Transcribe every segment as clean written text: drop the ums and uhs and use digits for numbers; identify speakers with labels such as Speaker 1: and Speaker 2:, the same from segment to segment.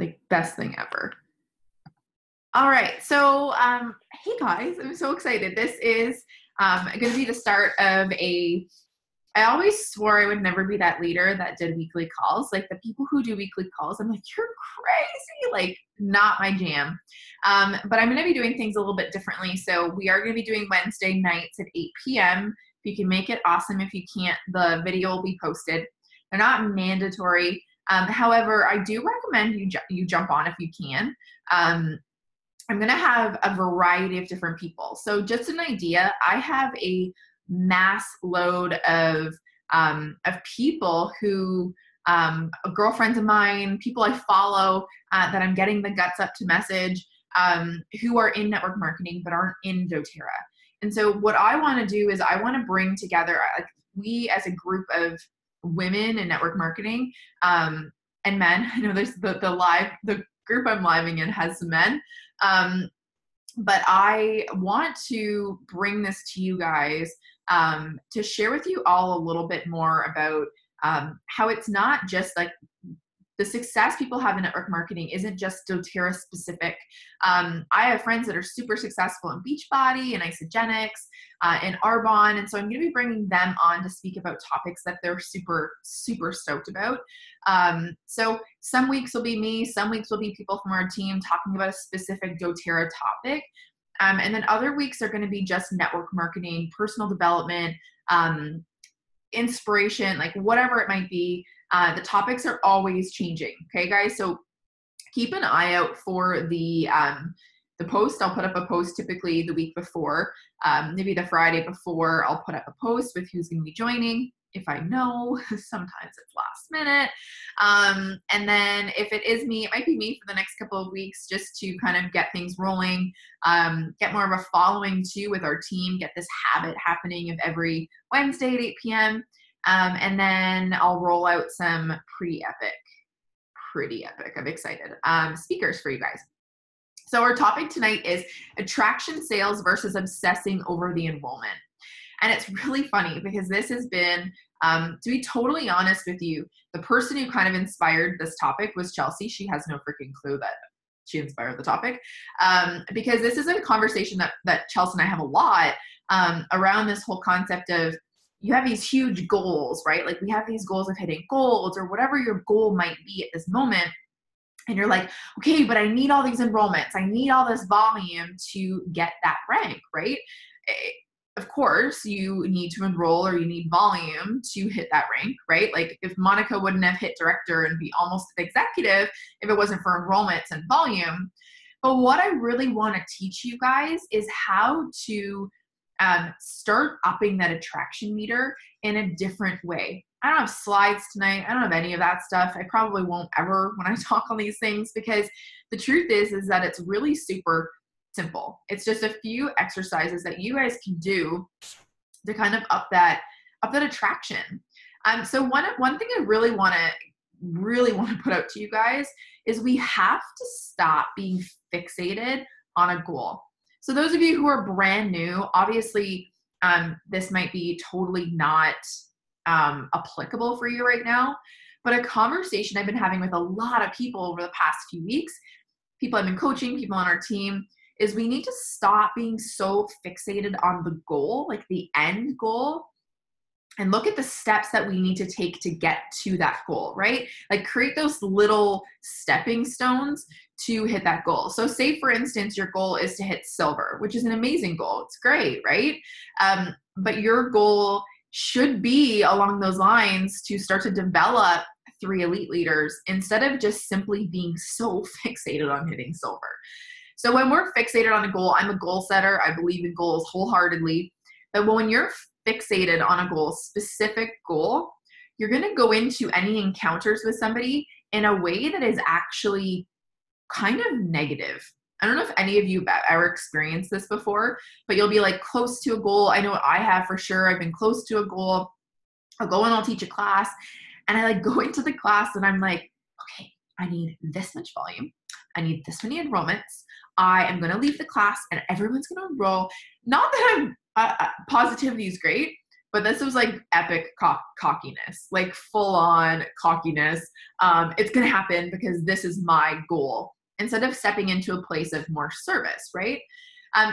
Speaker 1: Like, best thing ever. All right. So, hey guys, I'm so excited. This is going to be the start of I always swore I would never be that leader that did weekly calls. Like the people who do weekly calls, I'm like, you're crazy. Like, not my jam. But I'm going to be doing things a little bit differently. So we are going to be doing Wednesday nights at 8 p.m. If you can make it, awesome. If you can't, the video will be posted. They're not mandatory. However, I do recommend you jump on if you can. I'm going to have a variety of different people. So just an idea, I have a mass load of people who, girlfriends of mine, people I follow that I'm getting the guts up to message, who are in network marketing but aren't in doTERRA. And so what I want to do is I want to bring together, we as a group of women in network marketing and men. I know there's the group I'm living in has some men. But I want to bring this to you guys to share with you all a little bit more about how it's not just like the success people have in network marketing isn't just doTERRA specific. I have friends that are super successful in Beachbody and Isogenics and Arbonne. And so I'm going to be bringing them on to speak about topics that they're super, super stoked about. So some weeks will be me, some weeks will be people from our team talking about a specific doTERRA topic. And then other weeks are going to be just network marketing, personal development, inspiration, like whatever it might be. The topics are always changing. Okay, guys. So keep an eye out for the post. I'll put up a post typically the week before, maybe the Friday before. I'll put up a post with who's going to be joining. If I know, sometimes it's last minute. And then if it is me, it might be me for the next couple of weeks just to kind of get things rolling, get more of a following too with our team, get this habit happening of every Wednesday at 8 p.m. And then I'll roll out some pretty epic, I'm excited, speakers for you guys. So our topic tonight is attraction sales versus obsessing over the enrollment. And it's really funny because this has been, to be totally honest with you, the person who kind of inspired this topic was Chelsea. She has no freaking clue that she inspired the topic, because this is a conversation that Chelsea and I have a lot around this whole concept of you have these huge goals, right? Like we have these goals of hitting goals or whatever your goal might be at this moment. And you're like, okay, but I need all these enrollments. I need all this volume to get that rank, right? Of course, you need to enroll or you need volume to hit that rank, right? Like if Monica wouldn't have hit director and be almost an executive if it wasn't for enrollments and volume. But what I really want to teach you guys is how to start upping that attraction meter in a different way. I don't have slides tonight. I don't have any of that stuff. I probably won't ever when I talk on these things, because the truth is that it's really super simple. It's just a few exercises that you guys can do to kind of up that attraction. So one thing I really want to put out to you guys is we have to stop being fixated on a goal. So those of you who are brand new, obviously this might be totally not applicable for you right now, but a conversation I've been having with a lot of people over the past few weeks, people I've been coaching, people on our team, is we need to stop being so fixated on the goal, like the end goal, and look at the steps that we need to take to get to that goal, right? Like create those little stepping stones to hit that goal. So say for instance, your goal is to hit silver, which is an amazing goal. It's great, right? But your goal should be along those lines to start to develop 3 elite leaders instead of just simply being so fixated on hitting silver. So when we're fixated on a goal, I'm a goal setter. I believe in goals wholeheartedly. But when you're fixated on a goal, specific goal, you're going to go into any encounters with somebody in a way that is actually kind of negative. I don't know if any of you have ever experienced this before, but you'll be like close to a goal. I know I have for sure. I've been close to a goal. I'll go and I'll teach a class, and I like go into the class and I'm like, okay, I need this much volume. I need this many enrollments. I am going to leave the class and everyone's going to enroll. Not that positivity is great, but this was like epic cockiness, like full on cockiness. It's going to happen because this is my goal, instead of stepping into a place of more service, right?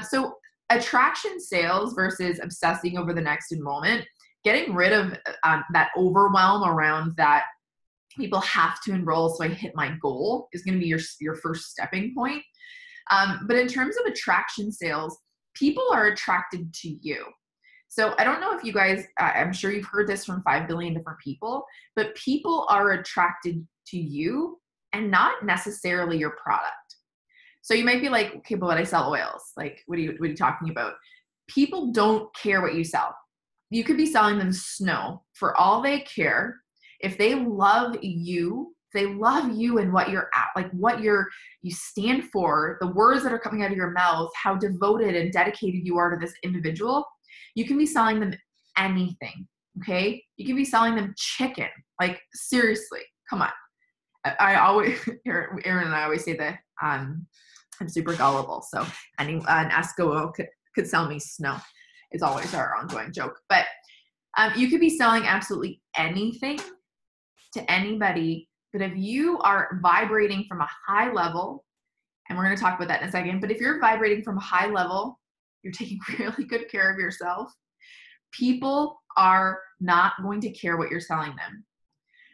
Speaker 1: So attraction sales versus obsessing over the next enrollment, getting rid of that overwhelm around that people have to enroll so I hit my goal is going to be your first stepping point. But in terms of attraction sales, people are attracted to you. So I don't know if you guys, I'm sure you've heard this from 5 billion different people, but people are attracted to you and not necessarily your product. So you might be like, okay, but I sell oils. Like, what are you talking about? People don't care what you sell. You could be selling them snow for all they care. If they love you, and what you're at, like what you stand for, the words that are coming out of your mouth, how devoted and dedicated you are to this individual, you can be selling them anything, okay? You can be selling them chicken. Like, seriously, come on. I always, Aaron and I always say that I'm super gullible, so an Esco could sell me snow is always our ongoing joke. But you could be selling absolutely anything to anybody, but if you are vibrating from a high level, and we're going to talk about that in a second, but if you're vibrating from a high level, you're taking really good care of yourself, people are not going to care what you're selling them.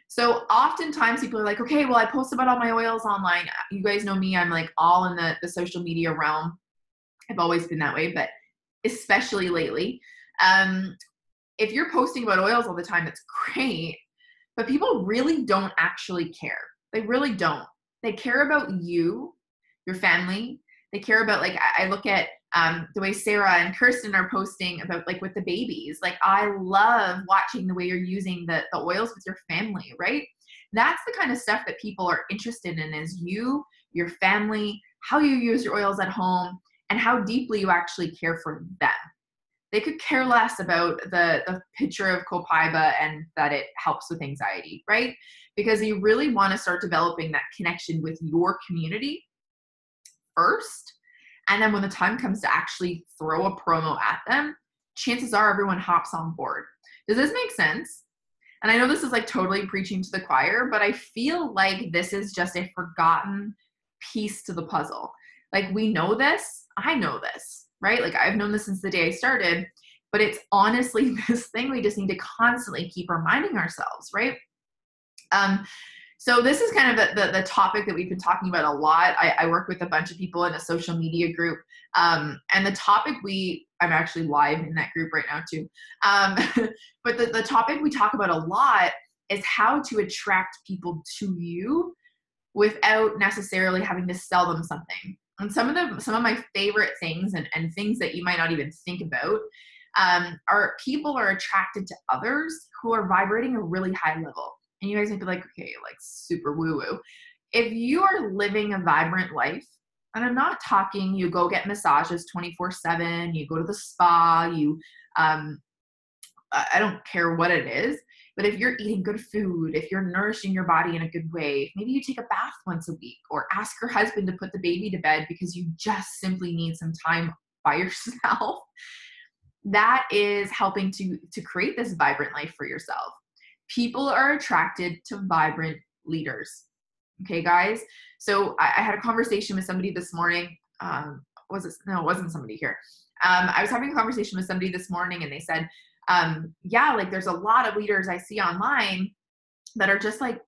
Speaker 1: So oftentimes people are like, okay, well, I post about all my oils online. You guys know me, I'm like all in the social media realm. I've always been that way, but especially lately. If you're posting about oils all the time, it's great, but people really don't actually care. They really don't. They care about you, your family. They care about, like, I look at the way Sarah and Kirsten are posting about, like, with the babies. Like, I love watching the way you're using the oils with your family, right? That's the kind of stuff that people are interested in, is you, your family, how you use your oils at home, and how deeply you actually care for them. They could care less about the picture of copaiba and that it helps with anxiety, right? Because you really want to start developing that connection with your community first. And then when the time comes to actually throw a promo at them, chances are everyone hops on board. Does this make sense? And I know this is like totally preaching to the choir, but I feel like this is just a forgotten piece to the puzzle. Like, we know this, I know this, right? Like, I've known this since the day I started, but it's honestly this thing we just need to constantly keep reminding ourselves, right? So this is kind of the topic that we've been talking about a lot. I work with a bunch of people in a social media group, and the topic I'm actually live in that group right now too. But the topic we talk about a lot is how to attract people to you without necessarily having to sell them something. And some of my favorite things and things that you might not even think about are people are attracted to others who are vibrating a really high level. And you guys might be like, okay, like super woo-woo. If you are living a vibrant life, and I'm not talking you go get massages 24/7, you go to the spa, I don't care what it is, but if you're eating good food, if you're nourishing your body in a good way, maybe you take a bath once a week, or ask your husband to put the baby to bed because you just simply need some time by yourself, that is helping to create this vibrant life for yourself. People are attracted to vibrant leaders. Okay, guys? So I had a conversation with somebody this morning. No, it wasn't somebody here. I was having a conversation with somebody this morning, and they said, yeah, like, there's a lot of leaders I see online that are just like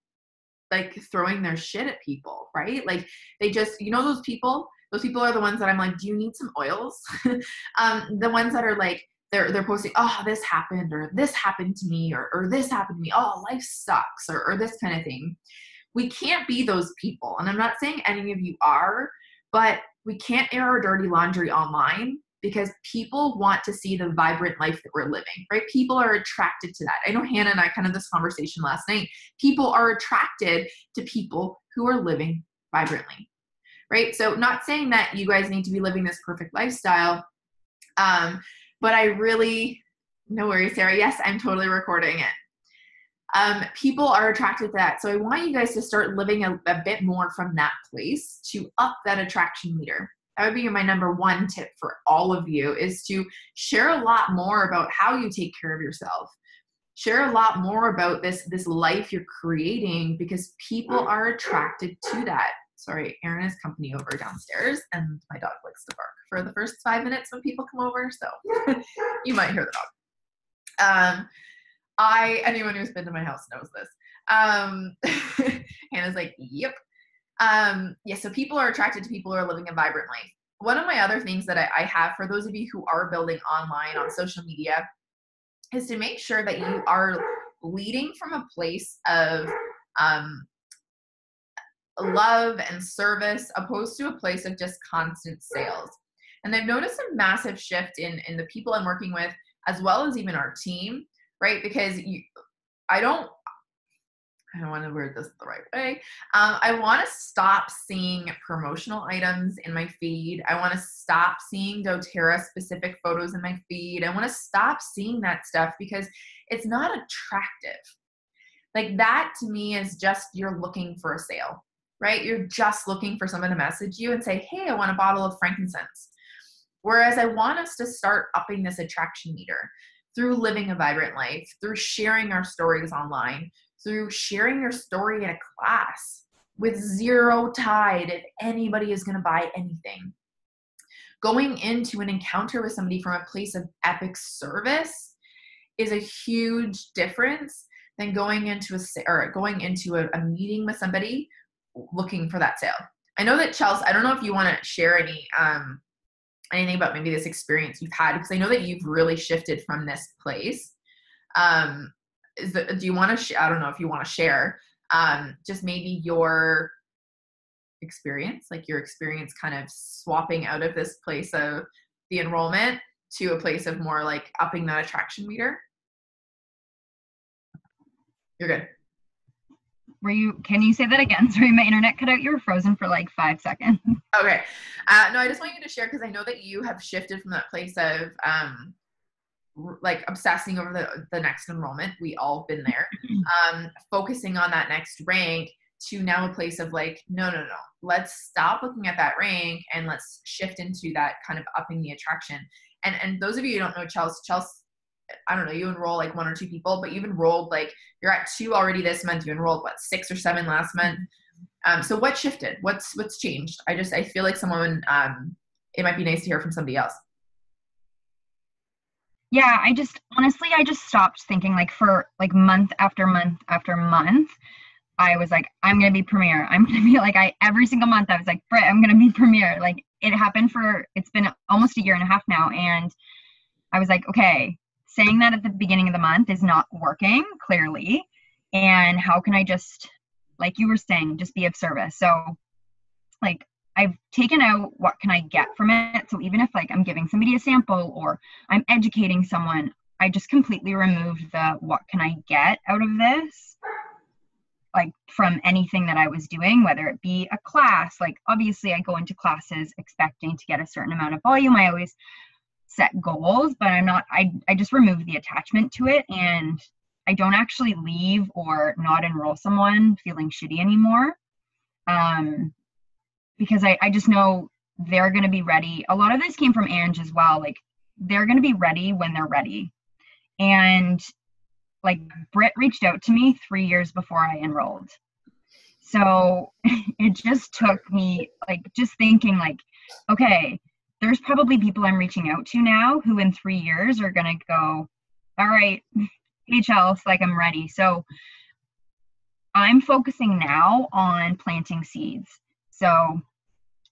Speaker 1: throwing their shit at people, right? Like, they just, those people are the ones that I'm like, do you need some oils? The ones that are like, they're posting, oh, this happened, or this happened to me, or this happened to me. Oh, life sucks, or this kind of thing. We can't be those people. And I'm not saying any of you are, but we can't air our dirty laundry online, because people want to see the vibrant life that we're living, right? People are attracted to that. I know Hannah and I kind of this conversation last night. People are attracted to people who are living vibrantly, right? So not saying that you guys need to be living this perfect lifestyle, but I really, no worries, Sarah. Yes, I'm totally recording it. People are attracted to that. So I want you guys to start living a bit more from that place to up that attraction meter. That would be my number one tip for all of you, is to share a lot more about how you take care of yourself. Share a lot more about this life you're creating, because people are attracted to that. Sorry, Erin has company over downstairs and my dog likes to bark for the first 5 minutes when people come over. So you might hear the dog. Anyone who's been to my house knows this. Hannah's like, yep. So people are attracted to people who are living a vibrant life. One of my other things that I have for those of you who are building online on social media is to make sure that you are leading from a place of love and service, opposed to a place of just constant sales. And I've noticed a massive shift in the people I'm working with, as well as even our team, right? Because I don't want to word this the right way. I want to stop seeing promotional items in my feed. I want to stop seeing doTERRA specific photos in my feed. I want to stop seeing that stuff because it's not attractive. Like, that to me is just, you're looking for a sale, right? You're just looking for someone to message you and say, hey, I want a bottle of frankincense. Whereas I want us to start upping this attraction meter through living a vibrant life, through sharing our stories online, through sharing your story in a class with zero tide if anybody is going to buy anything. Going into an encounter with somebody from a place of epic service is a huge difference than going into a meeting with somebody looking for that sale. I know that, Chelsea, I don't know if you want to share anything about maybe this experience you've had, because I know that you've really shifted from this place. Do you want to I don't know if you want to share just maybe your experience, like your experience kind of swapping out of this place of the enrollment to a place of more like upping that attraction meter? You're good.
Speaker 2: Can you say that again? Sorry, my internet cut out. You were frozen for like 5 seconds.
Speaker 1: Okay. No, I just want you to share, because I know that you have shifted from that place of like obsessing over the next enrollment. We all been there. Focusing on that next rank, to now a place of like, no. Let's stop looking at that rank and let's shift into that kind of upping the attraction. And those of you who don't know Chelsea, I don't know, you enroll like 1 or 2 people, but you've enrolled, like, you're at 2 already this month. You enrolled 6 or 7 last month. So what shifted? What's changed? I feel like someone, it might be nice to hear from somebody else.
Speaker 2: Yeah, I just stopped thinking, like, for like month after month after month. I was like, I'm going to be premier. I'm going to be like, every single month I was like, Britt, I'm going to be premier. Like, it's been almost a year and a half now. And I was like, okay, saying that at the beginning of the month is not working, clearly. And how can I just, like you were saying, just be of service? So, like, I've taken out what can I get from it. So even if, like, I'm giving somebody a sample or I'm educating someone, I just completely removed the what can I get out of this, like, from anything that I was doing, whether it be a class. Like, obviously I go into classes expecting to get a certain amount of volume. I always set goals, but I just remove the attachment to it, and I don't actually leave or not enroll someone feeling shitty anymore. Because I just know they're going to be ready. A lot of this came from Ange as well. Like, they're going to be ready when they're ready. And, like, Britt reached out to me 3 years before I enrolled. So it just took me, like, just thinking, like, okay, there's probably people I'm reaching out to now who in 3 years are going to go, all right, hey, Chelsea, like, I'm ready. So I'm focusing now on planting seeds. So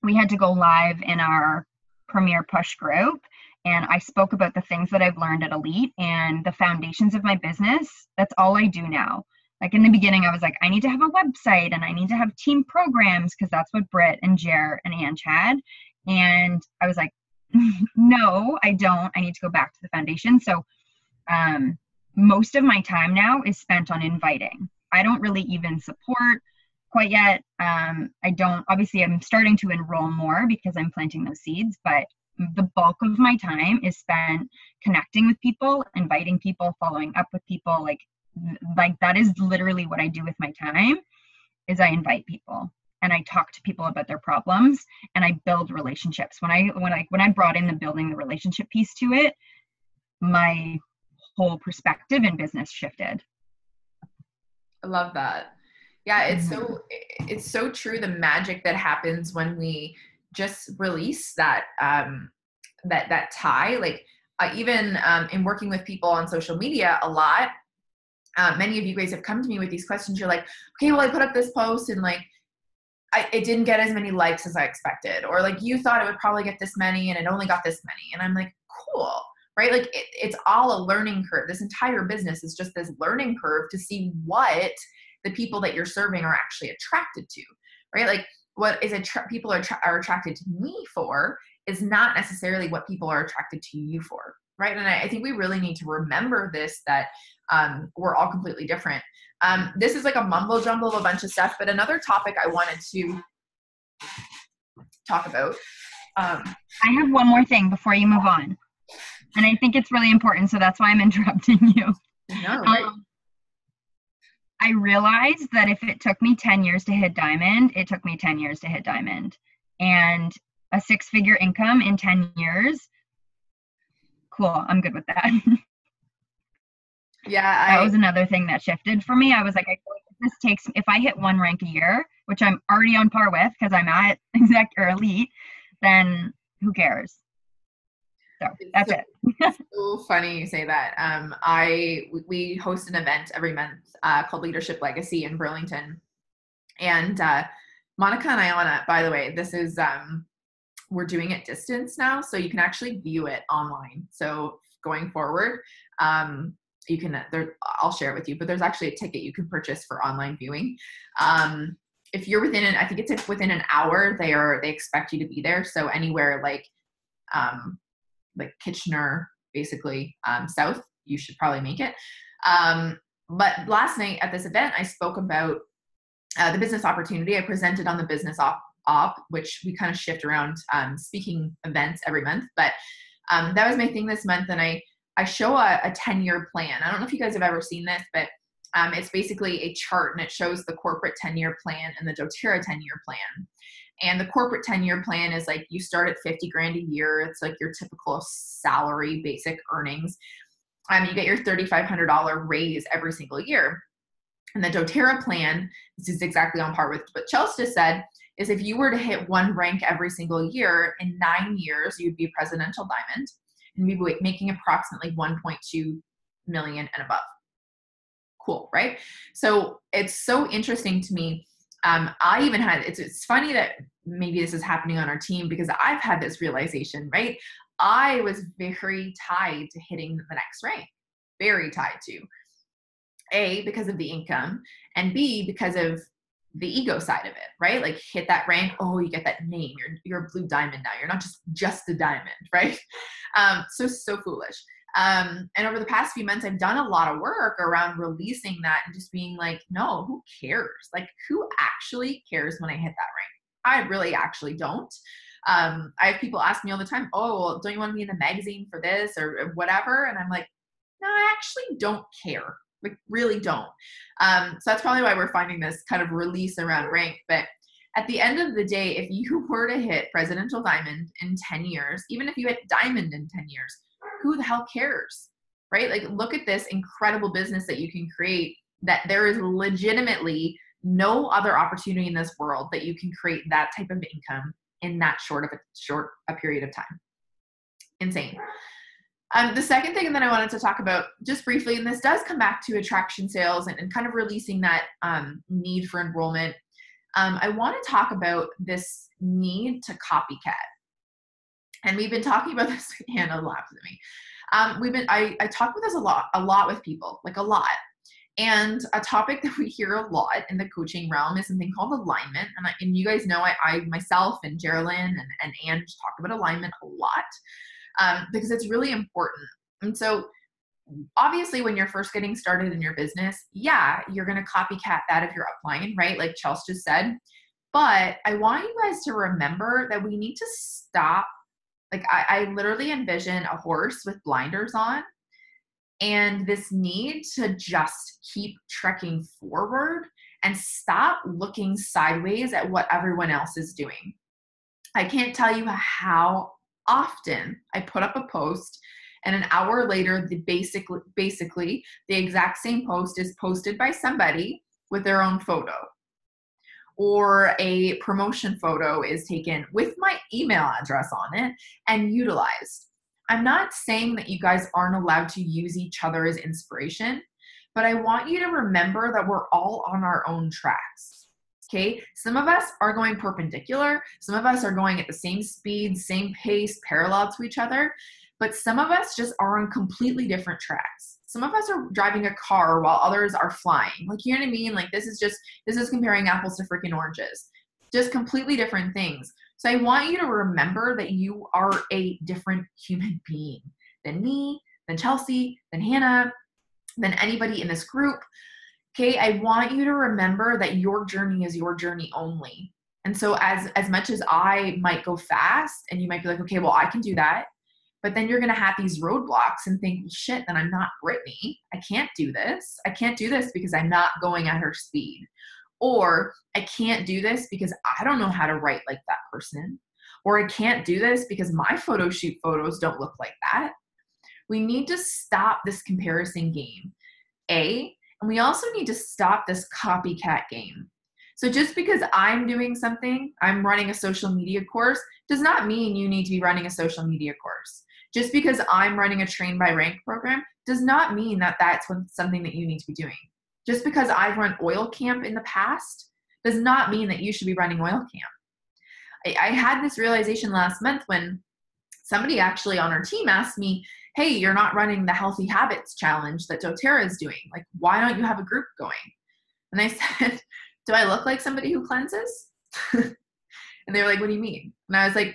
Speaker 2: we had to go live in our Premier Push group, and I spoke about the things that I've learned at Elite and the foundations of my business. That's all I do now. Like, in the beginning, I was like, I need to have a website and I need to have team programs, because that's what Britt and Jer and Ange had. And I was like, no, I don't. I need to go back to the foundation. So most of my time now is spent on inviting. I don't really even support quite yet. Obviously I'm starting to enroll more because I'm planting those seeds, but the bulk of my time is spent connecting with people, inviting people, following up with people. Like that is literally what I do with my time, is I invite people. and I talk to people about their problems, and I build relationships. When I brought in the building the relationship piece to it, my whole perspective in business shifted.
Speaker 1: I love that. Yeah, it's so true, the magic that happens when we just release that that tie. Like even in working with people on social media a lot, many of you guys have come to me with these questions. You're like, okay, well, I put up this post and like it didn't get as many likes as I expected, or like you thought it would probably get this many and it only got this many. And I'm like, cool, right? Like it's all a learning curve. This entire business is just this learning curve to see what the people that you're serving are actually attracted to, right? Like what is people are attracted to me for is not necessarily what people are attracted to you for, right? And I think we really need to remember this, that we're all completely different. This is like a mumbo jumbo of a bunch of stuff, but another topic I wanted to talk about.
Speaker 2: I have one more thing before you move on, and I think it's really important, so that's why I'm interrupting you.
Speaker 1: No, right.
Speaker 2: I realized that if it took me 10 years to hit diamond, it took me 10 years to hit diamond. And a 6-figure income in 10 years, cool, I'm good with that.
Speaker 1: Yeah,
Speaker 2: that was another thing that shifted for me. I was like, if I hit 1 rank a year, which I'm already on par with because I'm at exec or elite, then who cares? So that's it.
Speaker 1: It's so funny you say that. We host an event every month called Leadership Legacy in Burlington. And Monica and Iona, by the way, this is, we're doing it distance now, so you can actually view it online. So going forward, you can, I'll share it with you, but there's actually a ticket you can purchase for online viewing. If you're within I think it's within an hour, they expect you to be there. So anywhere like Kitchener, basically, south, you should probably make it. But last night at this event, I spoke about the business opportunity. I presented on the business op, which we kind of shift around speaking events every month. But that was my thing this month. And I show a 10-year plan. I don't know if you guys have ever seen this, but it's basically a chart, and it shows the corporate 10-year plan and the doTERRA 10-year plan. And the corporate 10-year plan is like, you start at 50 grand a year. It's like your typical salary, basic earnings. You get your $3,500 raise every single year. And the doTERRA plan, this is exactly on par with what Chelsea just said, is if you were to hit 1 rank every single year, in 9 years, you'd be a presidential diamond and be making approximately 1.2 million and above. Cool, right? So it's so interesting to me. I even had, it's funny that maybe this is happening on our team, because I've had this realization, right? I was very tied to hitting the next rank, very tied to, A, because of the income, and B, because of the ego side of it, right? Like hit that rank, oh, you get that name, you're a blue diamond now, you're not just a diamond, right? So foolish. And over the past few months, I've done a lot of work around releasing that and just being like, no, who cares? Like, who actually cares when I hit that rank? I really actually don't. I have people ask me all the time, oh, well, don't you want to be in the magazine for this or whatever? And I'm like, no, I actually don't care. Like, really don't. So that's probably why we're finding this kind of release around rank. But at the end of the day, if you were to hit presidential diamond in 10 years, even if you hit diamond in 10 years, who the hell cares, right? Like, look at this incredible business that you can create, that there is legitimately no other opportunity in this world that you can create that type of income in that short a period of time. Insane. The second thing that I wanted to talk about just briefly, and this does come back to attraction sales and kind of releasing that need for enrollment. I want to talk about this need to copycat. And we've been talking about this. Hannah laughs at me. I talk about this a lot with people, like a lot. And a topic that we hear a lot in the coaching realm is something called alignment. And you guys know I myself and Geraldine and Ange talk about alignment a lot because it's really important. And so obviously when you're first getting started in your business, yeah, you're going to copycat that of your upline, right? Like Chelsea just said. But I want you guys to remember that we need to stop. Like I literally envision a horse with blinders on, and this need to just keep trekking forward and stop looking sideways at what everyone else is doing. I can't tell you how often I put up a post and an hour later, basically the exact same post is posted by somebody with their own photo, or a promotion photo is taken with my email address on it and utilized. I'm not saying that you guys aren't allowed to use each other as inspiration, but I want you to remember that we're all on our own tracks. Okay, some of us are going perpendicular, some of us are going at the same speed, same pace, parallel to each other, but some of us just are on completely different tracks. Some of us are driving a car while others are flying. Like, you know what I mean? Like, this is comparing apples to freaking oranges. Just completely different things. So I want you to remember that you are a different human being than me, than Chelsea, than Hannah, than anybody in this group. Okay, I want you to remember that your journey is your journey only. And so as much as I might go fast and you might be like, okay, well, I can do that. But then you're going to have these roadblocks and think, well, shit, then I'm not Brittany. I can't do this. I can't do this because I'm not going at her speed. Or I can't do this because I don't know how to write like that person. Or I can't do this because my photo shoot photos don't look like that. We need to stop this comparison game, and we also need to stop this copycat game. So just because I'm doing something, I'm running a social media course, does not mean you need to be running a social media course. Just because I'm running a train by rank program does not mean that that's something that you need to be doing. Just because I've run oil camp in the past does not mean that you should be running oil camp. I had this realization last month when somebody actually on our team asked me, hey, you're not running the Healthy Habits Challenge that doTERRA is doing. Like, why don't you have a group going? And I said, do I look like somebody who cleanses? And they were like, what do you mean? And I was like,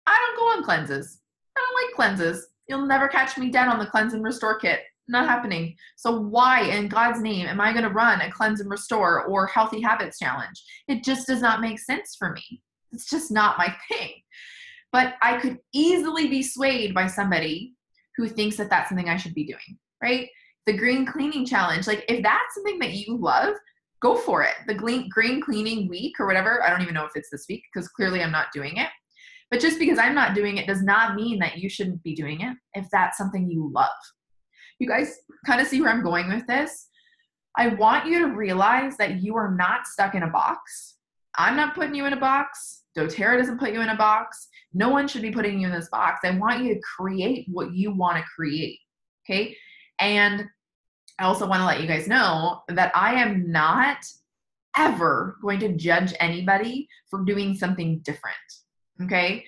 Speaker 1: I don't go on cleanses. I don't like cleanses. You'll never catch me dead on the Cleanse and Restore kit. Not happening. So why in God's name am I going to run a Cleanse and Restore or Healthy Habits Challenge? It just does not make sense for me. It's just not my thing. But I could easily be swayed by somebody who thinks that that's something I should be doing, right? The green cleaning challenge, like if that's something that you love, go for it. The green cleaning week or whatever, I don't even know if it's this week because clearly I'm not doing it. But just because I'm not doing it does not mean that you shouldn't be doing it if that's something you love. You guys kind of see where I'm going with this? I want you to realize that you are not stuck in a box. I'm not putting you in a box. doTERRA doesn't put you in a box. No one should be putting you in this box. I want you to create what you want to create, okay? And I also want to let you guys know that I am not ever going to judge anybody for doing something different, okay?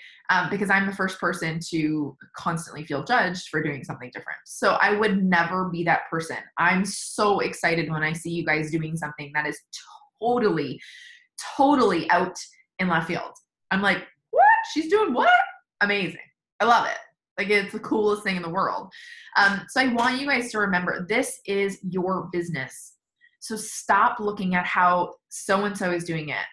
Speaker 1: Because I'm the first person to constantly feel judged for doing something different. So I would never be that person. I'm so excited when I see you guys doing something that is totally out in left field. I'm like, what? She's doing what? Amazing. I love it. Like, it's the coolest thing in the world. So I want you guys to remember, this is your business. So stop looking at how so-and-so is doing it,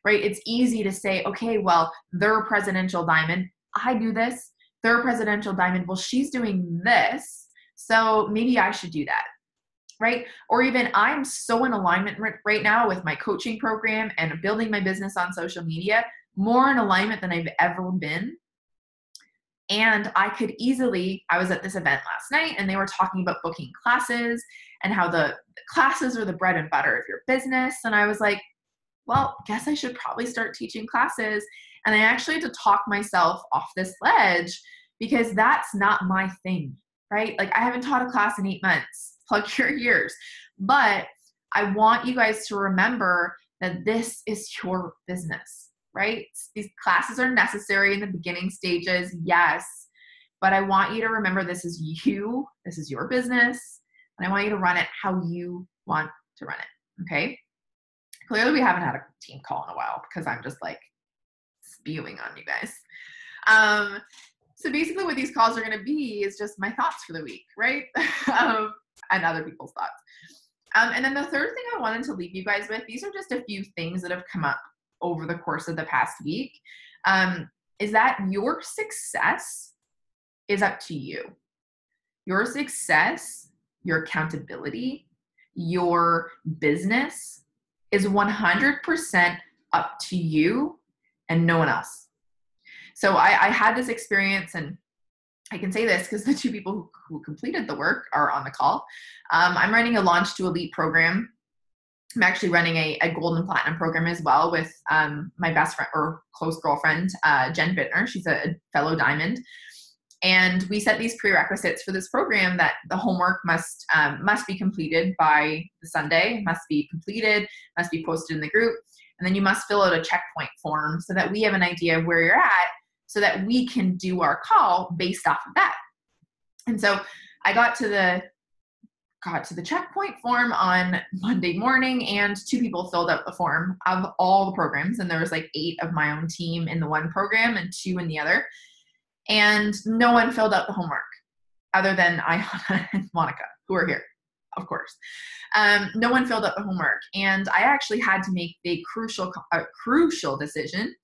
Speaker 1: right? It's easy to say, okay, well, they're a presidential diamond. I do this. They're a presidential diamond. Well, she's doing this. So maybe I should do that, right? Or even I'm so in alignment right now with my coaching program and building my business on social media, more in alignment than I've ever been. And I could easily, I was at this event last night and they were talking about booking classes and how the classes are the bread and butter of your business. And I was like, well, guess I should probably start teaching classes. And I actually had to talk myself off this ledge because that's not my thing, right? Like, I haven't taught a class in 8 months, plug your ears. But I want you guys to remember that this is your business. Right? These classes are necessary in the beginning stages, yes, but I want you to remember this is you, this is your business, and I want you to run it how you want to run it, okay? Clearly we haven't had a team call in a while because I'm just like spewing on you guys. So basically what these calls are going to be is just my thoughts for the week, right? And other people's thoughts. And then the third thing I wanted to leave you guys with, these are just a few things that have come up over the course of the past week, is that your success is up to you. Your success, your accountability, your business is 100% up to you and no one else. So I had this experience, and I can say this because the two people who completed the work are on the call. I'm running a Launch to Elite program. I'm actually running a gold and platinum program as well with my best friend or close girlfriend, Jen Bittner. She's a fellow diamond. And we set these prerequisites for this program that the homework must be completed by the Sunday, must be completed, must be posted in the group. And then you must fill out a checkpoint form so that we have an idea of where you're at, so that we can do our call based off of that. And so I got to the checkpoint form on Monday morning, and 2 people filled out the form of all the programs. And there was like 8 of my own team in the one program and 2 in the other. And no one filled out the homework other than Ayana and Monica, who are here, of course. No one filled out the homework. And I actually had to make a crucial decision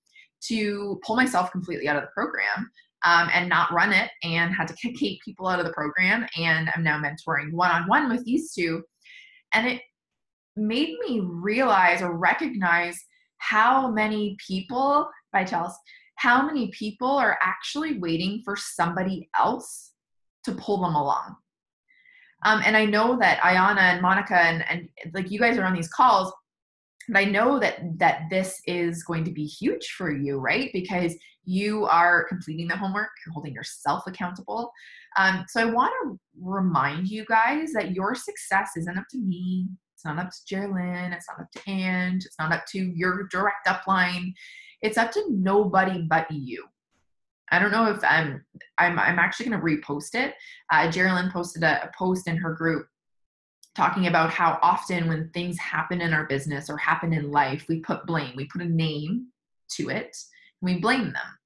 Speaker 1: to pull myself completely out of the program and not run it, and had to kick 8 people out of the program. And I'm now mentoring one-on-one with these 2. And it made me realize or recognize how many people, by Chelsea, how many people are actually waiting for somebody else to pull them along. And I know that Ayana and Monica and like you guys are on these calls, but I know that this is going to be huge for you, right? Because you are completing the homework, you're holding yourself accountable. So I want to remind you guys that your success isn't up to me. It's not up to Geraldine. It's not up to Ange. It's not up to your direct upline. It's up to nobody but you. I don't know if I'm actually going to repost it. Geraldine posted a post in her group talking about how often when things happen in our business or happen in life, we put blame. We put a name to it and we blame them.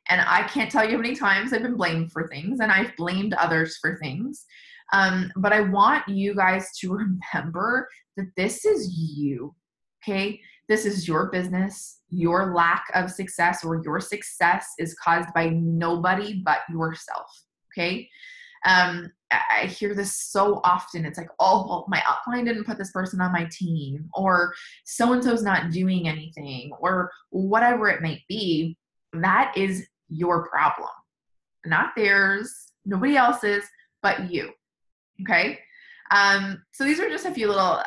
Speaker 1: And I can't tell you how many times I've been blamed for things, and I've blamed others for things. But I want you guys to remember that this is you, okay? This is your business. Your lack of success or your success is caused by nobody but yourself, okay? I hear this so often. It's like, oh, well, my upline didn't put this person on my team, or so-and-so's not doing anything, or whatever it might be. That is your problem, not theirs, nobody else's, but you, okay? So these are just a few little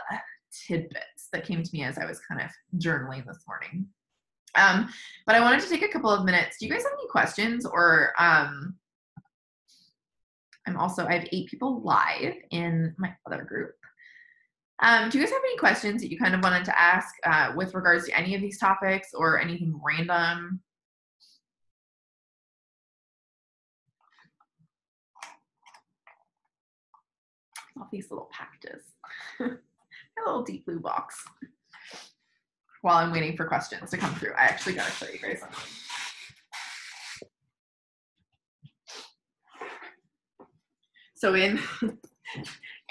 Speaker 1: tidbits that came to me as I was kind of journaling this morning. But I wanted to take a couple of minutes. Do you guys have any questions? Or I have 8 people live in my other group. Do you guys have any questions that you kind of wanted to ask with regards to any of these topics or anything random? All these little packages. A little deep blue box. While I'm waiting for questions to come through, I actually gotta show you guys something. So in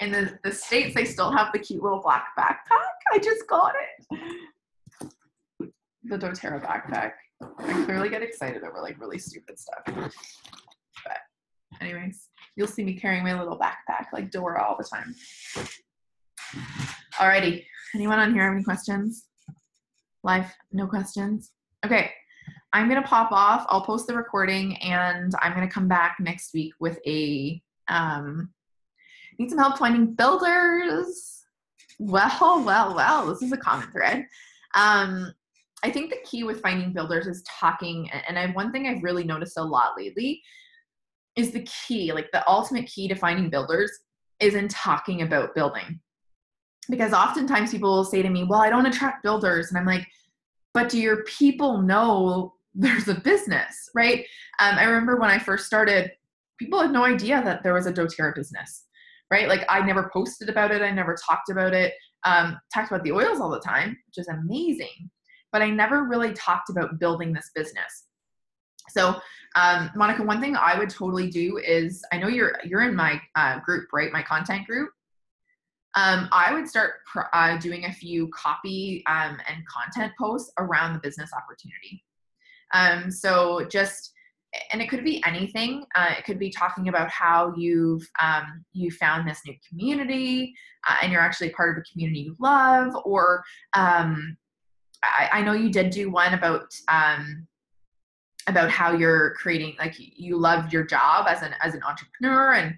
Speaker 1: the States, they still have the cute little black backpack. I just got it. The doTERRA backpack. I clearly get excited over like really stupid stuff. But anyways, you'll see me carrying my little backpack like Dora all the time. Alrighty, anyone on here have any questions? Live, no questions? Okay, I'm gonna pop off. I'll post the recording, and I'm gonna come back next week with a need some help finding builders. Well, this is a common thread. I think the key with finding builders is talking, and one thing I've really noticed a lot lately is the key, like the ultimate key to finding builders is in talking about building. Because oftentimes people will say to me, well, I don't attract builders. And I'm like, but do your people know there's a business, right? I remember when I first started, people had no idea that there was a doTERRA business, right? Like I never posted about it. I never talked about it. Talked about the oils all the time, which is amazing. But I never really talked about building this business. So Monica, one thing I would totally do is, I know you're in my group, right? My content group. I would start doing a few copy and content posts around the business opportunity. So just and it could be anything. It could be talking about how you found this new community, and you're actually part of a community you love, or I know you did do one about how you're creating, like, you loved your job as an entrepreneur and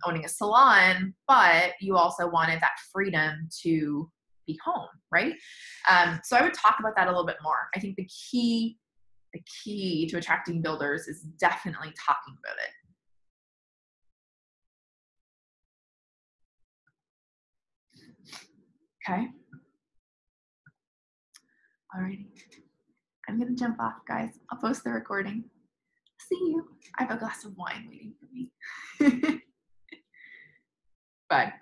Speaker 1: owning a salon, but you also wanted that freedom to be home, right? So I would talk about that a little bit more. I think the key to attracting builders is definitely talking about it. Okay. Alrighty. I'm gonna jump off, guys. I'll post the recording. See you. I have a glass of wine waiting for me. Bye.